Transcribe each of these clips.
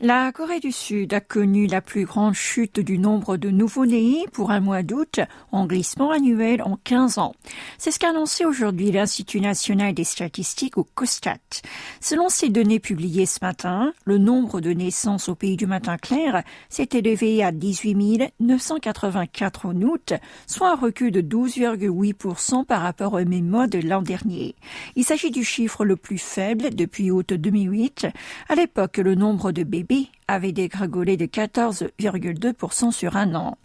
La Corée du Sud a connu la plus grande chute du nombre de nouveau-nés pour un mois d'août, en glissement annuel en 15 ans. C'est ce qu'a annoncé aujourd'hui l'Institut national des statistiques ou COSTAT. Selon ces données publiées ce matin, le nombre de naissances au pays du matin clair s'est élevé à 18 984 en août, soit un recul de 12,8% par rapport au même mois de l'an dernier. Il s'agit du chiffre le plus faible depuis août 2008. À l'époque, le nombre de bébés avait dégringolé de 14,2% sur un an.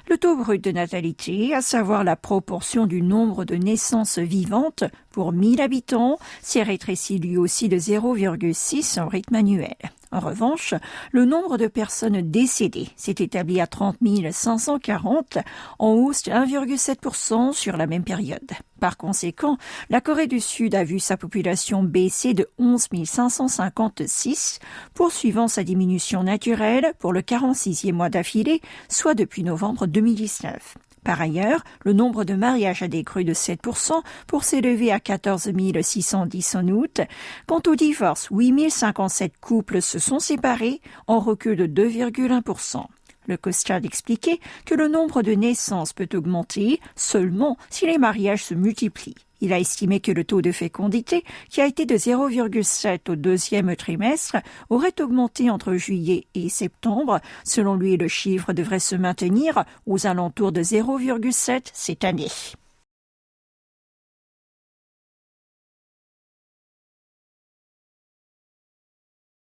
Le taux brut de natalité, à savoir la proportion du nombre de naissances vivantes pour 1000 habitants, s'est rétréci lui aussi de 0,6 en rythme annuel. En revanche, le nombre de personnes décédées s'est établi à 30 540, en hausse de 1,7% sur la même période. Par conséquent, la Corée du Sud a vu sa population baisser de 11 556, poursuivant sa diminution naturelle pour le 46e mois d'affilée, soit depuis novembre 2019. Par ailleurs, le nombre de mariages a décru de 7% pour s'élever à 14 610 en août. Quant au divorce, 8 057 couples se sont séparés, en recul de 2,1%. Le COSTAT expliquait que le nombre de naissances peut augmenter seulement si les mariages se multiplient. Il a estimé que le taux de fécondité, qui a été de 0,7 au deuxième trimestre, aurait augmenté entre juillet et septembre. Selon lui, le chiffre devrait se maintenir aux alentours de 0,7 cette année.